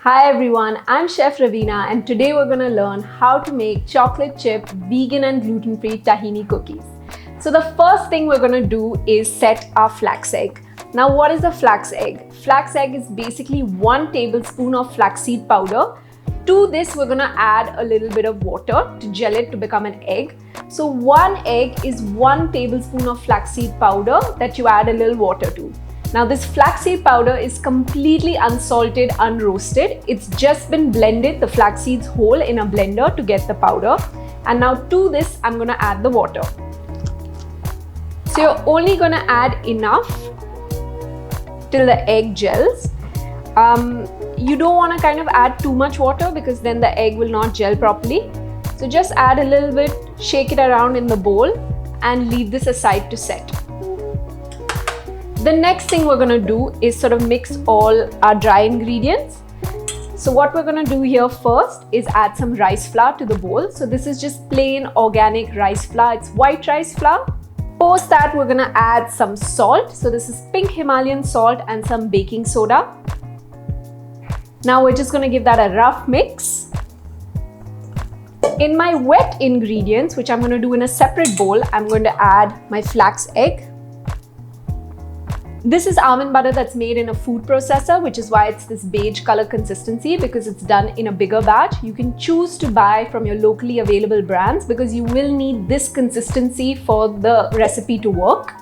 Hi everyone, I'm Chef Raveena and today we're going to learn how to make chocolate chip vegan and gluten-free tahini cookies. So the first thing we're going to do is set our flax egg. Now what is a flax egg? Flax egg is basically 1 tablespoon of flaxseed powder. To this we're going to add a little bit of water to gel it to become an egg. So 1 egg is 1 tablespoon of flaxseed powder that you add a little water to. Now this flaxseed powder is completely unsalted, unroasted. It's just been blended, the flax seeds whole in a blender to get the powder. And now to this, I'm gonna add the water. So you're only gonna add enough till the egg gels. You don't wanna kind of add too much water because then the egg will not gel properly. So just add a little bit, shake it around in the bowl and leave this aside to set. The next thing we're going to do is sort of mix all our dry ingredients. So what we're going to do here first is add some rice flour to the bowl. So this is just plain organic rice flour. It's white rice flour. Post that, we're going to add some salt. So this is pink Himalayan salt and some baking soda. Now we're just going to give that a rough mix. In my wet ingredients, which I'm going to do in a separate bowl, I'm going to add my flax egg. This is almond butter that's made in a food processor, which is why it's this beige color consistency because it's done in a bigger batch. You can choose to buy from your locally available brands because you will need this consistency for the recipe to work.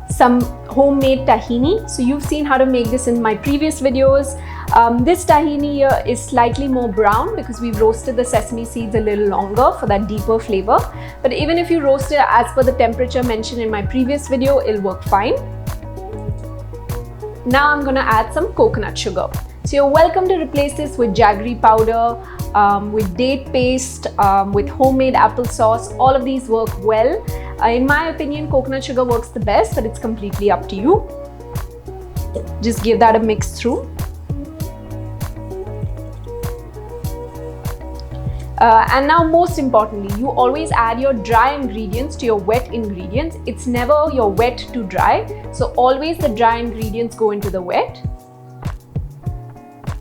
Some homemade tahini. So you've seen how to make this in my previous videos. This tahini here is slightly more brown because we've roasted the sesame seeds a little longer for that deeper flavor. But even if you roast it as per the temperature mentioned in my previous video, it'll work fine. Now I'm gonna add some coconut sugar. So you're welcome to replace this with jaggery powder, with date paste, with homemade applesauce. All of these work well. In my opinion, coconut sugar works the best, but it's completely up to you. Just give that a mix through. And now most importantly, you always add your dry ingredients to your wet ingredients. It's never your wet to dry. So always the dry ingredients go into the wet.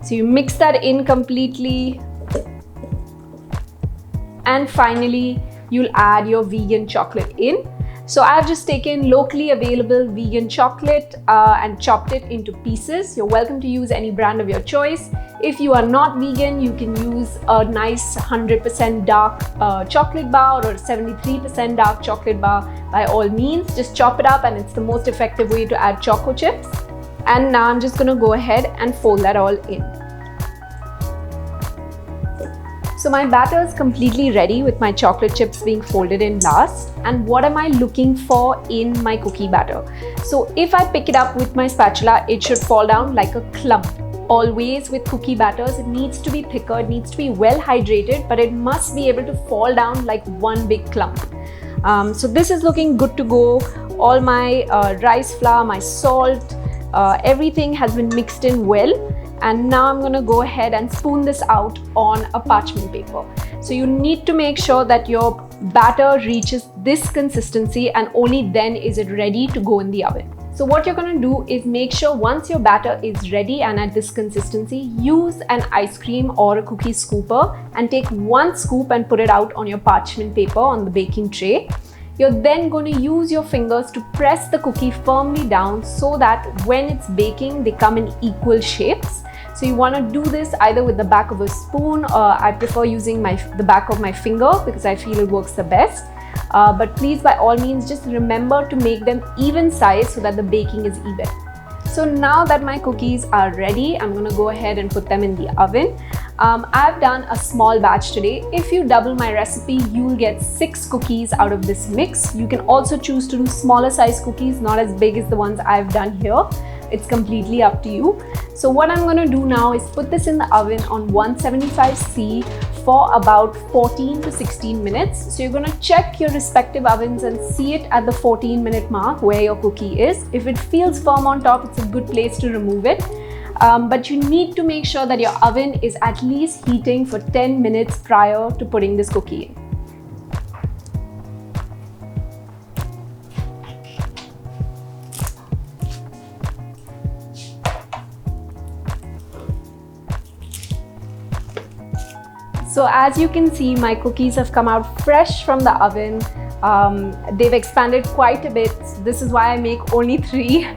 So you mix that in completely. And finally, you'll add your vegan chocolate in. So I've just taken locally available vegan chocolate and chopped it into pieces. You're welcome to use any brand of your choice. If you are not vegan, you can use a nice 100% dark chocolate bar or 73% dark chocolate bar. By all means, just chop it up and it's the most effective way to add choco chips. And now I'm just gonna go ahead and fold that all in. So my batter is completely ready with my chocolate chips being folded in last. And what am I looking for in my cookie batter? So if I pick it up with my spatula, it should fall down like a clump. Always with cookie batters, it needs to be thicker, it needs to be well hydrated, but it must be able to fall down like one big clump. So this is looking good to go. All my rice flour, my salt, everything has been mixed in well. And now I'm going to go ahead and spoon this out on a parchment paper. So you need to make sure that your batter reaches this consistency and only then is it ready to go in the oven. So what you're going to do is make sure once your batter is ready and at this consistency, use an ice cream or a cookie scooper and take 1 scoop and put it out on your parchment paper on the baking tray. You're then going to use your fingers to press the cookie firmly down so that when it's baking, they come in equal shapes. So you want to do this either with the back of a spoon, or I prefer using the back of my finger because I feel it works the best. But please, by all means, just remember to make them even size so that the baking is even. So now that my cookies are ready, I'm going to go ahead and put them in the oven. I've done a small batch today. If you double my recipe, you'll get 6 cookies out of this mix. You can also choose to do smaller size cookies, not as big as the ones I've done here. It's completely up to you. So what I'm going to do now is put this in the oven on 175°C for about 14 to 16 minutes. So you're going to check your respective ovens and see it at the 14-minute mark where your cookie is. If it feels firm on top, it's a good place to remove it. But you need to make sure that your oven is at least heating for 10 minutes prior to putting this cookie in. So as you can see, my cookies have come out fresh from the oven. They've expanded quite a bit. This is why I make only 3.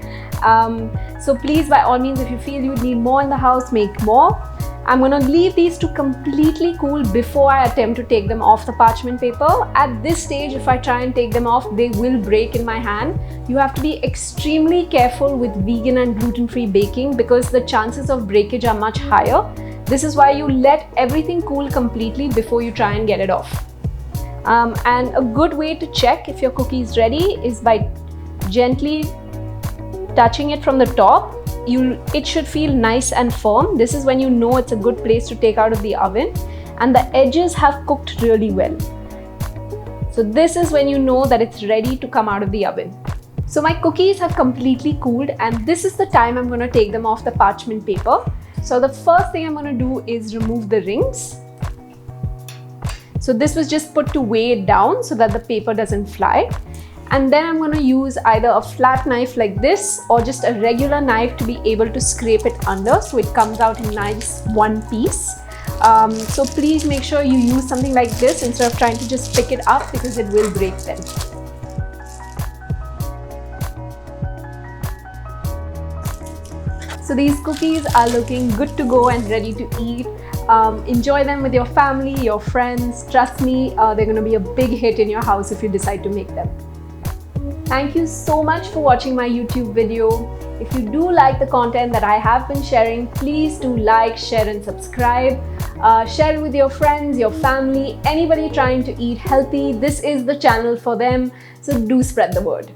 So please, by all means, if you feel you need more in the house, make more. I'm going to leave these to completely cool before I attempt to take them off the parchment paper. At this stage, if I try and take them off, they will break in my hand. You have to be extremely careful with vegan and gluten-free baking because the chances of breakage are much higher. This is why you let everything cool completely before you try and get it off. And a good way to check if your cookie is ready is by gently touching it from the top. It should feel nice and firm. This is when you know it's a good place to take out of the oven, and the edges have cooked really well. So this is when you know that it's ready to come out of the oven. So my cookies have completely cooled, and this is the time I'm going to take them off the parchment paper. So the first thing I'm going to do is remove the rings. So this was just put to weigh it down so that the paper doesn't fly. And then I'm going to use either a flat knife like this or just a regular knife to be able to scrape it under so it comes out in nice one piece. So please make sure you use something like this instead of trying to just pick it up because it will break then. So these cookies are looking good to go and ready to eat. Enjoy them with your family, your friends. Trust me, they're going to be a big hit in your house if you decide to make them. Thank you so much for watching my YouTube video. If you do like the content that I have been sharing, please do like, share and subscribe. Share it with your friends, your family, anybody trying to eat healthy. This is the channel for them, so do spread the word.